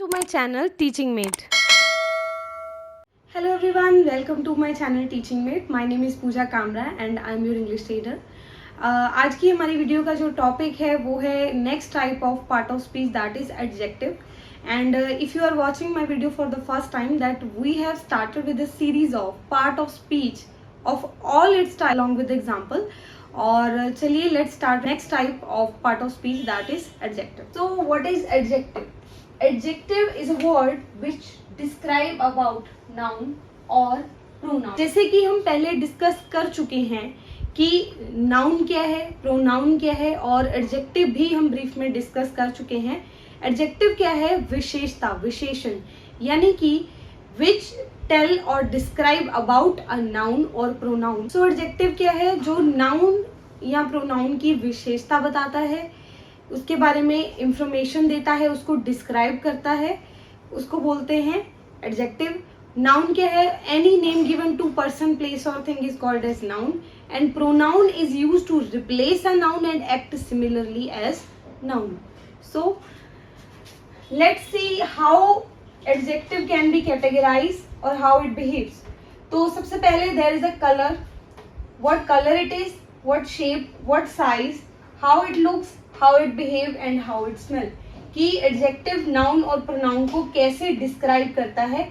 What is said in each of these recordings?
to my channel Teaching Mate. Hello everyone, welcome to my channel Teaching Mate. My name is Pooja Kamra and I am your English trainer. आज की हमारी video का जो topic है वो है next type of part of speech that is adjective. And if you are watching my video for the first time, that we have started with a series of part of speech of all its type along with the example. और चलिए let's start next type of part of speech that is adjective. So what is adjective? Adjective is a word which describe about noun or pronoun. जैसे कि हम पहले discuss कर चुके हैं कि नाउन क्या है, प्रोनाउन क्या है और एडजेक्टिव भी हम ब्रीफ में डिस्कस कर चुके हैं. एडजेक्टिव क्या है? विशेषता, विशेषण, यानी कि विच टेल और डिस्क्राइब अबाउट अ नाउन और प्रोनाउन. सो एडजेक्टिव क्या है? जो नाउन या प्रोनाउन की विशेषता बताता है, उसके बारे में इंफॉर्मेशन देता है, उसको डिस्क्राइब करता है, उसको बोलते हैं एडजेक्टिव. नाउन क्या है? Any name given to person, place और thing is called as noun. And pronoun is used to replace a noun and act similarly as noun. So let's see how adjective can be categorized or how it behaves. तो सबसे पहले there is a color, what color it is, what shape, what size, how it looks, how it behave and how it smell. कि adjective noun और pronoun को कैसे describe करता है.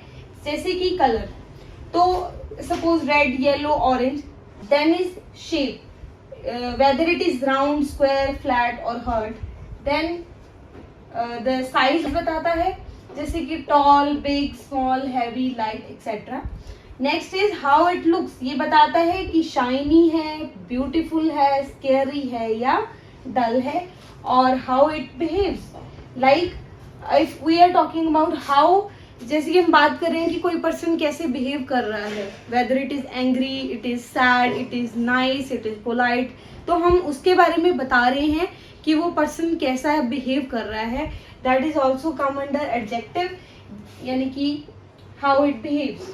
जैसे कि color, तो suppose red, yellow, orange. Then is shape, whether it is round, square, flat or hard. Then the size बताता है, जैसे कि tall, big, small, heavy, light, etc. Next is how it looks. ये बताता है कि shiny है, beautiful है, scary है या dull है. और how it behaves, like if we are talking about how, जैसे कि हम बात कर रहे हैं कि कोई पर्सन कैसे बिहेव कर रहा है, whether it is angry, it is sad, it is nice, it is polite. तो हम उसके बारे में बता रहे हैं कि वो पर्सन कैसा बिहेव कर रहा है. That is also come under adjective, यानी कि how it behaves.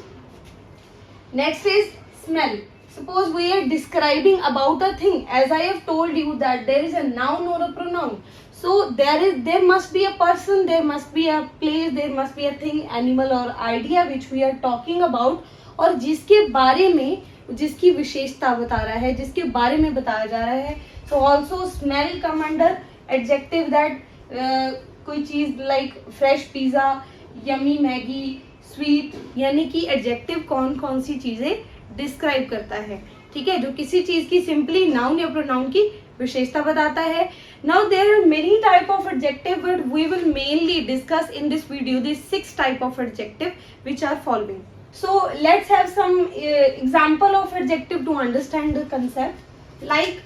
Next is smell. Suppose we are describing about a thing, as I have told you that there is a noun और a pronoun. So there must be a person, there must be a place, there must be a thing, animal और idea which we are talking about, और जिसके बारे में, जिसकी विशेषता बता रहा है, जिसके बारे में बताया जा रहा है. So also smell come under adjective, that कोई चीज like fresh pizza, yummy Maggi, sweet, यानी कि adjective कौन कौन सी चीजें डिस्क्राइब करता है. ठीक है, जो किसी चीज की सिंपली नाउन या प्रोनाउन की विशेषता बताता है. Now there are many type of adjective, but we will mainly discuss in this video these 6 type of adjective which are following. So let's have some example of adjective to understand the concept. Like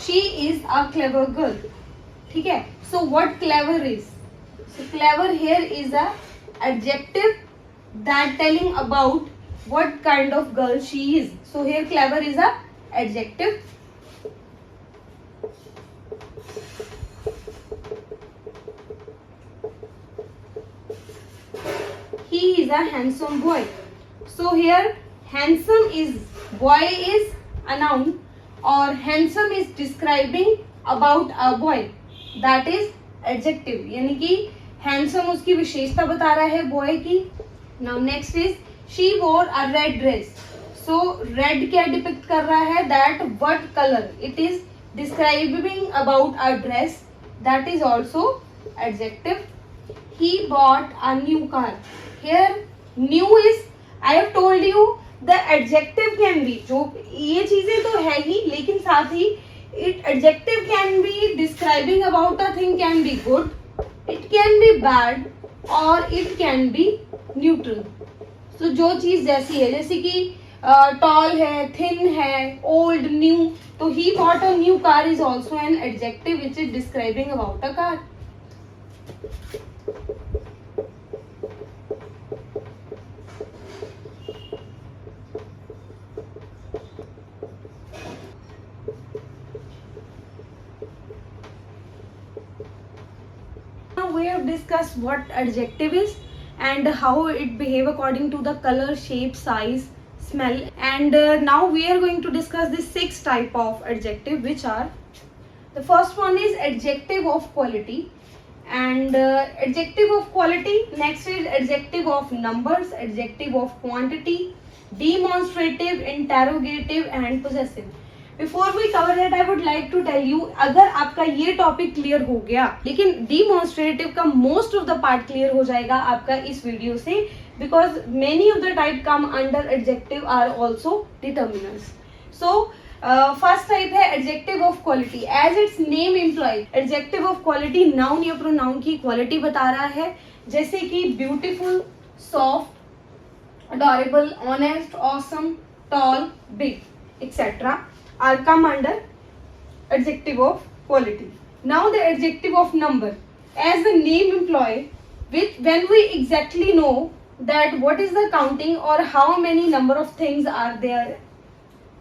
she is a clever girl. ठीक है, so what clever is? So clever here is a adjective that telling about what kind of girl she is. So here clever is a adjective. He is a handsome boy. So here handsome is, boy is a noun, और handsome is describing about a boy, that is adjective, यानी कि handsome उसकी विशेषता बता रहा है boy की. Now next is she wore a red dress. So red क्या डिपिक्ट कर रहा है? that what color, it is describing about a dress, that is also adjective. He bought a new car. Here new is, I have told you the adjective can be, जो ये चीजें तो है ही, लेकिन साथ ही it adjective can be describing about a thing, can be good, it can be bad or it can be neutral. So जो चीज जैसी है, जैसे कि tall है, thin है, old, new, तो he bought a new car is also an adjective which is describing about a car. We have discussed what adjective is and how it behave according to the color, shape, size, smell. And now we are going to discuss the 6 type of adjective, which are, the first one is adjective of quality, and adjective of quality. Next is adjective of numbers, adjective of quantity, demonstrative, interrogative and possessive. Before we cover that I would like to tell you, अगर आपका ये topic clear हो गया, लेकिन demonstrative का most of the part clear हो जाएगा आपका इस वीडियो से, because many of the type come under adjective are also determiners. So first type है adjective of quality. As its name employ, adjective of quality noun या pronoun की quality बता रहा है, जैसे कि beautiful, soft, adorable, honest, awesome, tall, big etcetera are come under adjective of quality. Now the adjective of number, as the name imply, which when we exactly know that what is the counting or how many number of things are there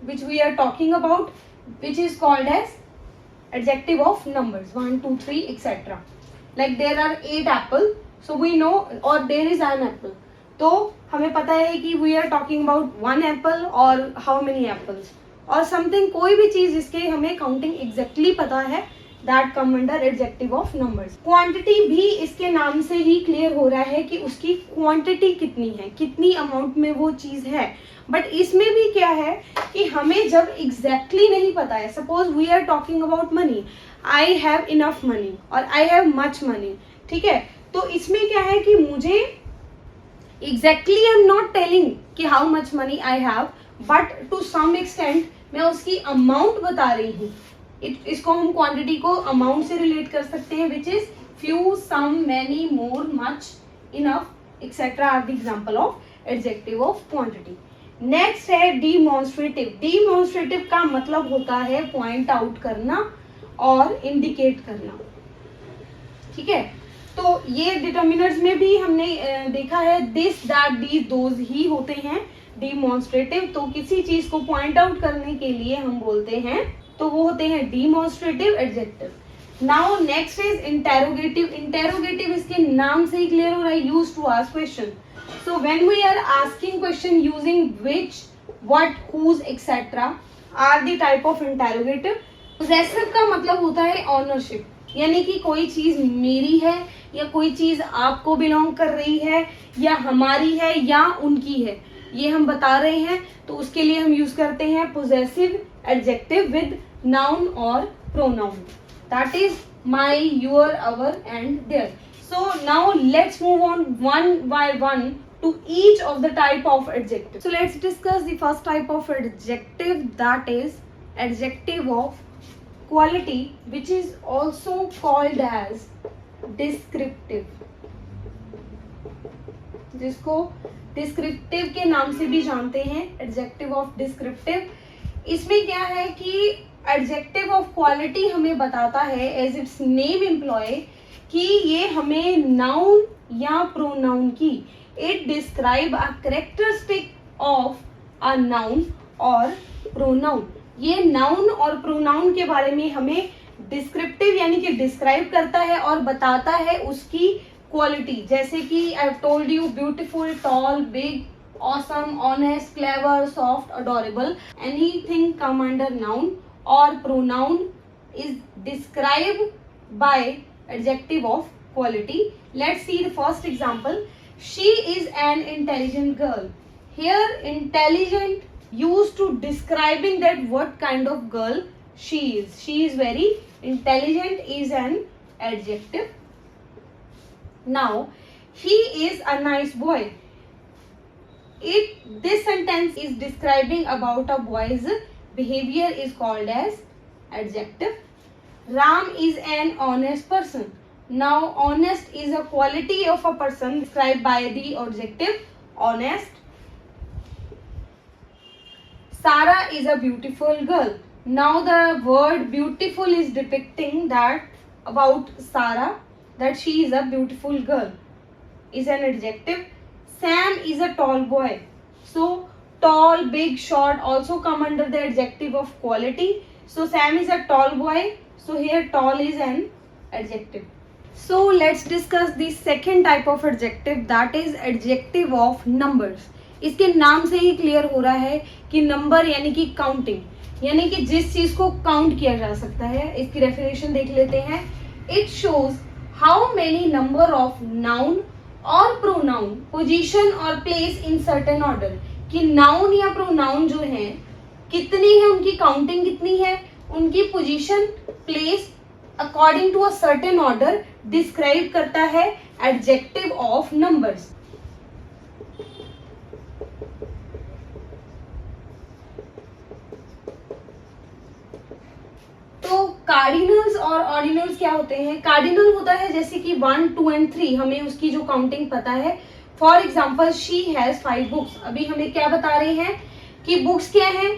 which we are talking about, which is called as adjective of numbers, 1 2 3 etc. Like there are 8 apple, so we know, or there is an apple, तो हमें पता है कि we are talking about 1 apple or how many apples और something, कोई भी चीज जिसके हमें काउंटिंग एग्जैक्टली पता है, that come under adjective of numbers. Quantity भी इसके नाम से ही क्लियर हो रहा है कि उसकी क्वांटिटी कितनी है, कितनी अमाउंट में वो चीज है. बट इसमें भी क्या है कि हमें जब एग्जैक्टली नहीं पता है, suppose we are talking about money, I have enough money और आई हैव मच मनी, ठीक है, तो इसमें क्या है कि मुझे exactly I am not telling कि how much money I have, but to some extent मैं उसकी अमाउंट बता रही हूँ. इसको हम क्वांटिटी को अमाउंट से रिलेट कर सकते हैं, which is few, some, many, more, much, enough etcetera are the example of adjective of quantity. Next है डिमॉन्स्ट्रेटिव. डिमॉन्स्ट्रेटिव का मतलब होता है पॉइंट आउट करना और इंडिकेट करना, ठीक है. तो ये डिटर्मिनर्स में भी हमने देखा है, दिस, दैट, दीज, दोज ही होते हैं डिमॉन्स्ट्रेटिव. तो किसी चीज को पॉइंट आउट करने के लिए हम बोलते हैं, तो वो होते हैं demonstrative adjective. Now next is interrogative. Interrogative इसके नाम से ही क्लियर हो रहा है, used to ask question. So when we are asking question using which, what, whose etcetera are the type of interrogative. Possessive का मतलब होता है ऑनरशिप, यानी कि कोई चीज मेरी है या कोई चीज आपको बिलोंग कर रही है या हमारी है या उनकी है, ये हम बता रहे हैं, तो उसके लिए हम यूज करते हैं पोजेसिव एडजेक्टिव विद नाउन और pronoun. That is my, your, our and their. So now let's move on one by one to each of the type of adjective. So let's discuss the first type of adjective, that is adjective of quality, which is also called as descriptive, जिसको descriptive के नाम से भी जानते हैं, adjective of descriptive. इसमें क्या है कि एडजेक्टिव ऑफ क्वालिटी हमें बताता है, एज इट्स नेम एम्प्लॉय, कि ये हमें नाउन या प्रोनाउन की, it describe a characteristic of a noun और प्रोनाउन. ये नाउन और प्रोनाउन के बारे में हमें डिस्क्रिप्टिव यानी कि डिस्क्राइब करता है और बताता है उसकी क्वालिटी. जैसे कि I have told you, beautiful, tall, big, awesome, honest, clever, soft, adorable, anything come under noun और pronoun is describe by adjective of quality. Let's see the first example. She is an intelligent girl. Here intelligent used to describing that what kind of girl she is. She is very intelligent is an adjective. Now he is a nice boy. This sentence is describing about a boy's behavior is called as adjective. Ram is an honest person. Now honest is a quality of a person described by the adjective honest. Sarah is a beautiful girl. Now the word beautiful is depicting that about Sarah, that she is a beautiful girl, is an adjective. Sam is a tall boy. So tall, big, short also come under the adjective of quality. So Sam is a tall boy. So here tall is an adjective. So let's discuss the second type of adjective, that is adjective of numbers. इसके नाम से ही clear हो रहा है कि number यानी कि काउंटिंग, यानी कि जिस चीज को काउंट किया जा सकता है। इसकी डेफिनेशन देख लेते हैं। It shows how many number of noun और प्रोनाउन पोजीशन और प्लेस इन सर्टेन ऑर्डर, कि नाउन या प्रोनाउन जो है कितनी है, उनकी काउंटिंग कितनी है, उनकी position place according to a certain order describe करता है एडजेक्टिव ऑफ नंबर्स। तो कार्डिनल्स और ऑर्डिनल्स क्या होते हैं? कार्डिनल होता है जैसे कि 1, 2 एंड 3, हमें उसकी जो काउंटिंग पता है। For example she has 5 books. अभी हमें क्या बता रहे हैं कि बुक्स क्या है,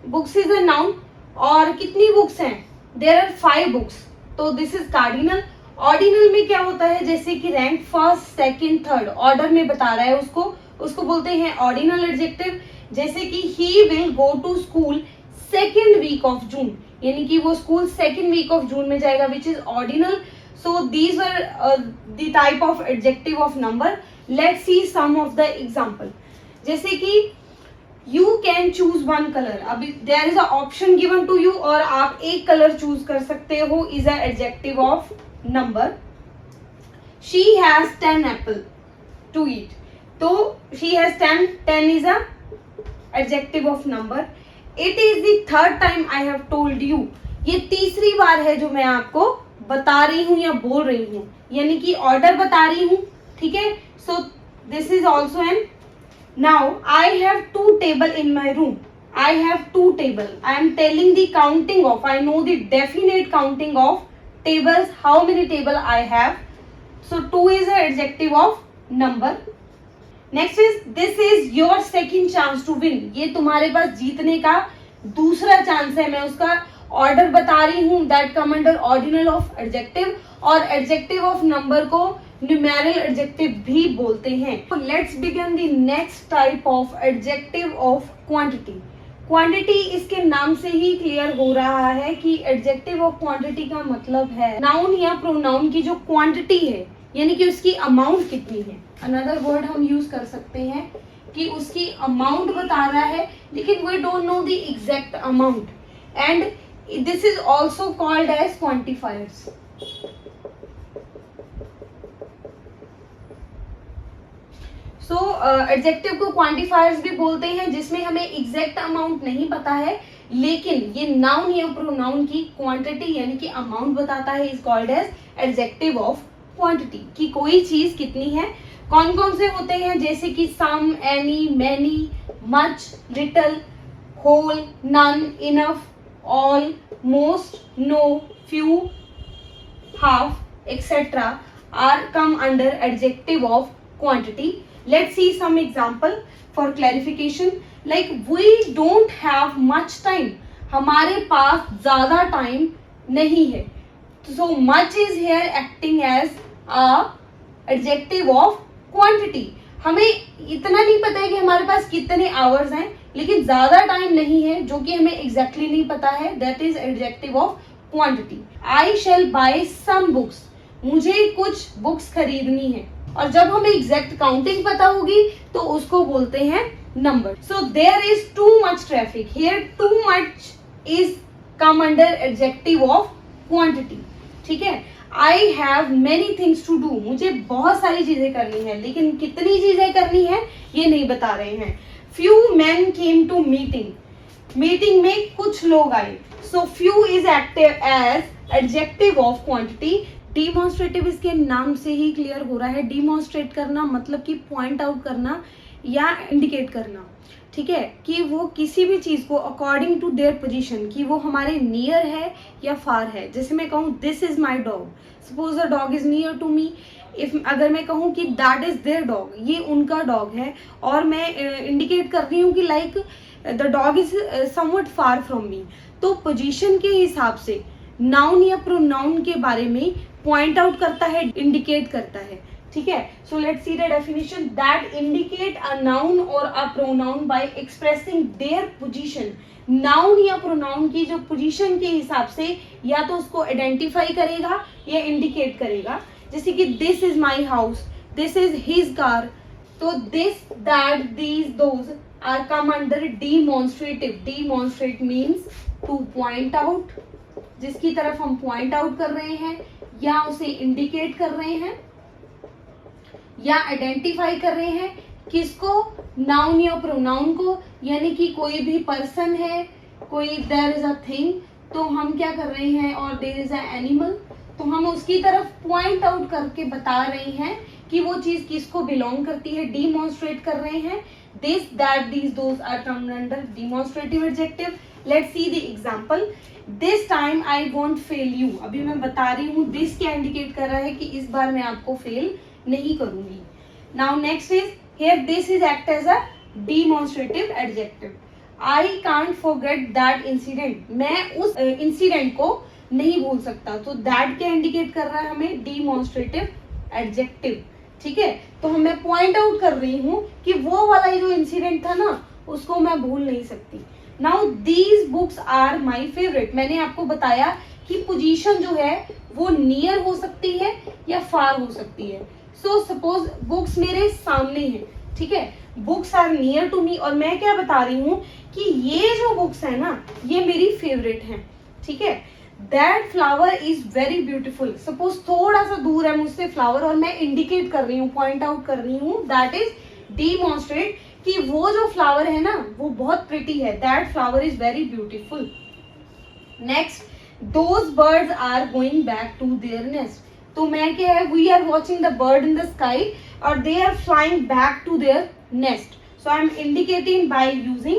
बुक्स इज अ नाउन, और कितनी बुक्स हैं, देयर आर 5 बुक्स, तो दिस इज कार्डिनल। ऑर्डिनल में क्या होता है, जैसे कि rank first, second, third, order में बता रहा है उसको बोलते हैं ऑर्डिनल एडजेक्टिव। जैसे कि he will go to school second week of June, यानी कि वो school second week of June में जाएगा, which is ordinal. So these are the type of adjective of number. Let's see some of the example. जैसे कि you can choose one colour, अभी there is a option given to you और आप एक colour choose कर सकते हो, is a adjective of number. She has 10 Apple to eat, तो she has 10 is a adjective of number. It is the third time I have told you, ये तीसरी बार है जो मैं आपको बता रही हूं या बोल रही हूं, यानी कि ऑर्डर बता रही हूं, ठीक है। So this is also an. Now I have 2 table in my room. I have 2 table. I am telling the counting of. I know the definite counting of tables. How many table I have? So 2 is an adjective of number. Next is this is your second chance to win. ये तुम्हारे पास जीतने का दूसरा chance है, मैं उसका order बता रही हूँ। That come under ordinal of adjective, और एडजेक्टिव ऑफ नंबर को न्यूमेरल एडजेक्टिव भी बोलते हैं। Let's begin the next type of adjective of quantity. Quantity इसके नाम से ही क्लियर हो रहा है कि एडजेक्टिव ऑफ क्वांटिटी का मतलब है नाउन या प्रोनाउन की जो क्वांटिटी है, यानी कि उसकी अमाउंट कितनी है। अनदर वर्ड हम यूज कर सकते हैं कि उसकी अमाउंट बता रहा है, लेकिन we don't know the exact amount, and this is also called as quantifiers. So adjective को क्वांटिफायर्स भी बोलते हैं, जिसमें हमें एग्जैक्ट अमाउंट नहीं पता है, लेकिन ये नाउन या प्रोनाउन की क्वांटिटी यानी कि अमाउंट बताता है, is called as adjective of quantity, कि कोई चीज कितनी है। कौन कौन से होते हैं, जैसे कि some, any, many, much, little, whole, none, enough, all, most, no, few, half etcetera are come under adjective of quantity. Let's see some example for clarification. Like we don't have much time. हमारे पास ज्यादा time नहीं है। So much is here acting as a adjective of quantity. हमें इतना नहीं पता है कि हमारे पास कितने आवर्स हैं, लेकिन ज्यादा टाइम नहीं है जो कि हमें एग्जैक्टली नहीं पता है, that is adjective of quantity. I shall buy some books. मुझे कुछ बुक्स खरीदनी है, और जब हमें एग्जैक्ट काउंटिंग पता होगी तो उसको बोलते हैं number. So there is too much traffic, here too much is come under adjective of quantity, ठीक है। I have many things to do, मुझे बहुत सारी चीजें करनी है, लेकिन कितनी चीजें करनी है ये नहीं बता रहे हैं। Few man came to meeting, meeting में कुछ लोग आए। So few is active as adjective of quantity. Demonstrative इसके नाम से ही क्लियर हो रहा है। डिमॉन्स्ट्रेट करना मतलब कि पॉइंट आउट करना या इंडिकेट करना, ठीक है, कि वो किसी भी चीज को अकॉर्डिंग टू देयर पोजीशन, कि वो हमारे नियर है या फार है। जैसे मैं कहूँ this is my dog, suppose the dog is near to me. If अगर मैं कहूँ कि दैट इज देयर डॉग, ये उनका डॉग है, और मैं इंडिकेट कर रही हूँ कि like the dog is somewhat far from me, तो पोजीशन के हिसाब से नाउन या प्रोनाउन के बारे में पॉइंट आउट करता है, इंडिकेट करता है, ठीक है। So let's see the definition. That indicate a noun और a pronoun by expressing their position. Noun या प्रोनाउन की जो पोजीशन के हिसाब से या तो उसको आइडेंटिफाई करेगा या इंडिकेट करेगा। जैसे कि this is my house, this is his car, तो this, that, these, those are come under demonstrative. Demonstrate means to point out, जिसकी तरफ हम पॉइंट आउट कर रहे हैं या उसे इंडिकेट कर रहे हैं या आइडेंटिफाई कर रहे हैं. किसको? नाउन या प्रोनाउन को, यानी कि कोई भी पर्सन है, कोई देयर इज अ थिंग, तो हम क्या कर रहे हैं, और देयर इज अ एनिमल, तो हम उसकी तरफ पॉइंट आउट करके बता रहे हैं कि वो चीज किसको बिलोंग करती है, डिमॉन्स्ट्रेट कर रहे हैं. This, that, these, those are come under demonstrative adjective. Let's see the example. This time I won't fail you. अभी मैं बता रही हूँ दिस क्या इंडिकेट कर रहा है कि इस बार मैं आपको फेल नहीं करूंगी. Now next is here this is act as a demonstrative adjective. I can't forget that incident. मैं उस इंसिडेंट को नहीं भूल सकता. तो that क्या इंडिकेट कर रहा है हमें, demonstrative adjective. ठीक है, तो मैं पॉइंट आउट कर रही हूँ कि वो वाला जो इंसिडेंट था ना, उसको मैं भूल नहीं सकती. Now these books are my favourite. मैंने आपको बताया कि पोजीशन जो है वो नियर हो सकती है या फार हो सकती है. सो सपोज बुक्स मेरे सामने हैं, ठीक है, books are near to me, और मैं क्या बता रही हूँ कि ये जो बुक्स है ना, ये मेरी फेवरेट हैं. ठीक है, that flower is very beautiful. Suppose थोड़ा सा दूर है मुझसे फ्लावर और मैं इंडिकेट कर रही हूँ, पॉइंट आउट कर रही हूँ, दैट इज डिमॉन्स्ट्रेट कि वो जो फ्लावर है ना वो बहुत प्रिटी है. That flower is very beautiful. Next, those birds are going back to their nest. तो मैं क्या है, we are watching the bird in the sky और they are flying back to their nest. So I am indicating by using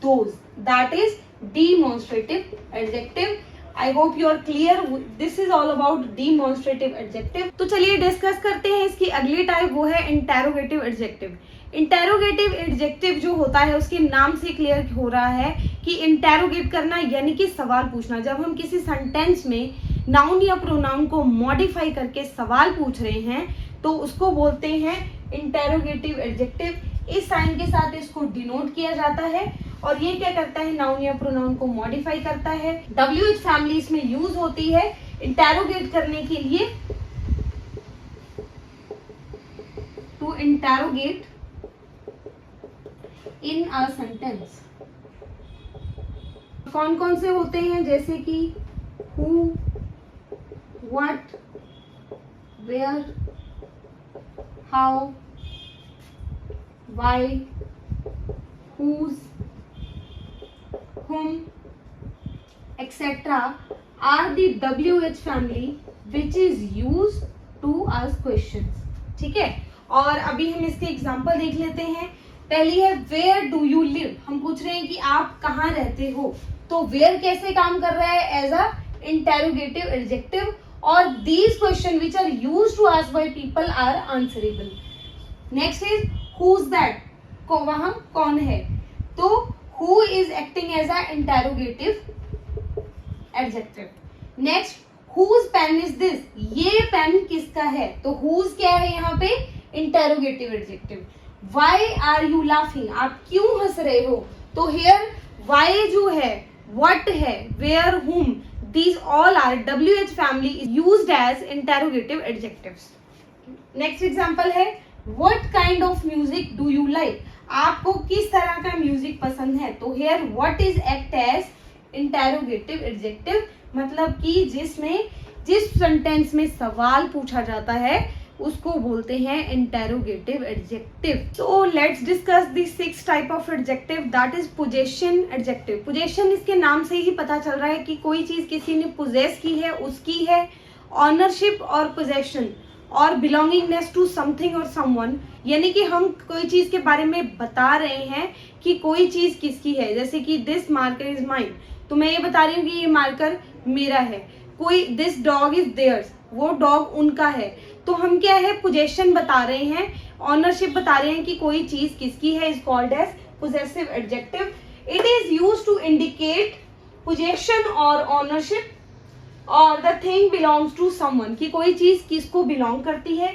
those. That is demonstrative adjective. I hope you are clear. This is all about demonstrative adjective. तो चलिए discuss करते हैं इसकी अगली type, वो है interrogative adjective. Interrogative adjective जो होता है उसके नाम से क्लियर हो रहा है कि इंटेरोगेट करना यानी कि सवाल पूछना. जब हम किसी सेंटेंस में नाउन या प्रोनाउन को मॉडिफाई करके सवाल पूछ रहे हैं तो उसको बोलते हैं इंटेरोगेटिव एडजेक्टिव. इस साइन के साथ इसको डिनोट किया जाता है और ये क्या करता है, नाउन या प्रोनाउन को मॉडिफाई करता है. WH फैमिली इसमें यूज होती है इंटेरोगेट करने के लिए. To interrogate in a sentence. कौन कौन से होते हैं, जैसे कि who, what, where, how, why, whose, whom, etc. are the WH family which is used to ask questions. ठीक है, और अभी हम इसके एग्जाम्पल देख लेते हैं. पहली है where do you live. हम पूछ रहे हैं कि आप कहाँ रहते हो. तो where कैसे काम कर रहा है, एज अ interrogative adjective, और these question which are used to ask by people are answerable. Next is who's that. को वहाँ कौन है. तो who is acting as a interrogative adjective. Next, whose pen is this. ये पेन किसका है. तो whose क्या है यहाँ पे, interrogative adjective. Why are you laughing. आप क्यों हंस रहे हो. तो here why जो है, what है, where, whom, these all are WH family is used as interrogative adjectives. Next example है what kind of music do you like. आपको किस तरह का म्यूजिक पसंद है. तो here what is act as interrogative adjective, मतलब कि जिस सेंटेंस में सवाल पूछा जाता है उसको बोलते हैं interrogative adjective. So let's discuss the 6 type of adjective, that is possession adjective. possession इसके नाम से ही पता चल रहा है कि कोई चीज किसी ने possess की है, उसकी है. ownership और possession और बिलोंगिंगनेस टू समथिंग और समवन, यानी कि हम कोई चीज के बारे में बता रहे हैं कि कोई चीज किसकी है. जैसे कि दिस मार्कर इज माइन, तो मैं ये बता रही हूँ कि ये मार्कर मेरा है. कोई दिस डॉग इज देयर्स, वो डॉग उनका है. तो हम क्या है, पोजेशन बता रहे हैं, ऑनरशिप बता रहे हैं कि कोई चीज किसकी है, is called as possessive adjective. It is used to indicate possession और ऑनरशिप और the thing belongs to someone, कि कोई चीज किसको बिलोंग करती है.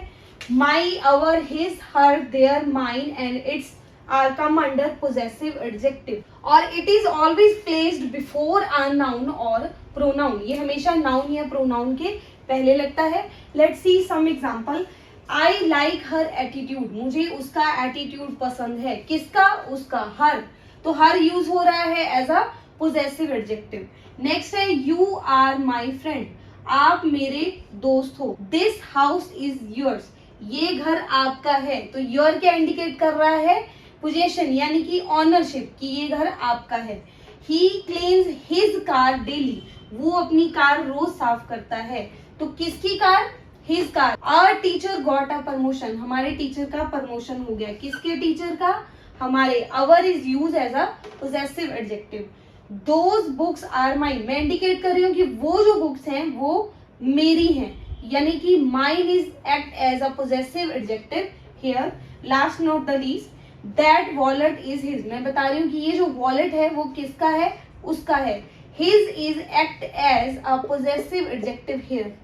My, our, his, her, their, mine and its are come under possessive adjective. और it is always placed before a noun और प्रोनाउन. ये हमेशा नाउन या प्रोनाउन के पहले लगता है. Let's see some example. I like her attitude, मुझे उसका एटीट्यूड पसंद है। किसका? उसका, हर। तो हर यूज हो रहा है as a possessive adjective. Next है यू आर माई फ्रेंड, आप मेरे दोस्त हो। दिस हाउस इज योर्स, ये घर आपका है। तो योर क्या इंडिकेट कर रहा है? पोजेशन, यानी कि ऑनरशिप, कि ये घर आपका है। He cleans his car daily, वो अपनी कार रोज साफ करता है। तो किसकी car? His car. Our teacher got a promotion, हमारे टीचर का प्रमोशन हो गया। किसके टीचर का? हमारे। Our is use as a possessive adjective. Those books are mine, मैं इंडिकेट कर रही हूँ कि वो जो बुक्स हैं वो मेरी हैं, यानी कि mine is act as a possessive adjective here. Last not the least, that wallet is his, मैं बता रही हूँ कि ये जो वॉलेट है वो किसका है? उसका है। His is act as a possessive adjective here.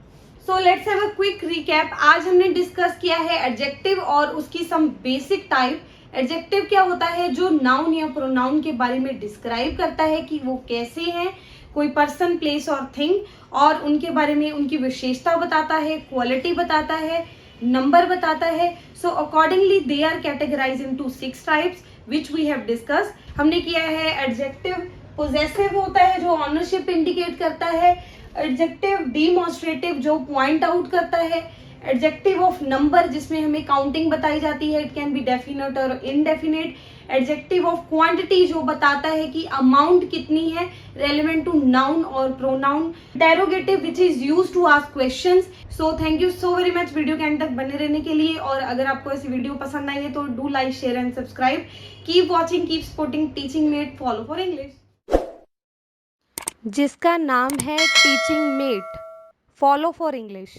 So let's have a quick recap. आज हमने डिस्कस किया है एडजेक्टिव और उसकी सम बेसिक टाइप। एडजेक्टिव क्या होता है? जो नाउन या प्रोनाउन के बारे में डिस्क्राइब करता है कि वो कैसे हैं, कोई पर्सन, प्लेस और थिंग, और उनके बारे में उनकी विशेषता बताता है, क्वालिटी बताता है, नंबर बताता है। So accordingly they are categorize into 6 types which we have discuss. हमने किया है एडजेक्टिव पोजेसिव होता है जो ऑनरशिप इंडिकेट करता है, एडजेक्टिव डिमॉन्स्ट्रेटिव जो पॉइंट आउट करता है, एडजेक्टिव ऑफ नंबर जिसमें हमें काउंटिंग बताई जाती है, इट कैन बी डेफिनेट और इनडेफिनेट, एडजेक्टिव ऑफ क्वांटिटी जो बताता है कि अमाउंट कितनी है, रेलेवेंट टू नाउन और pronoun, interrogative which is used to ask questions. So thank you so very much video के एंड तक बने रहने के लिए, और अगर आपको ऐसी वीडियो पसंद आई है तो do like, share and subscribe. Keep watching, keep supporting Teaching Mate, follow for English. जिसका नाम है Teaching Mate, follow for English.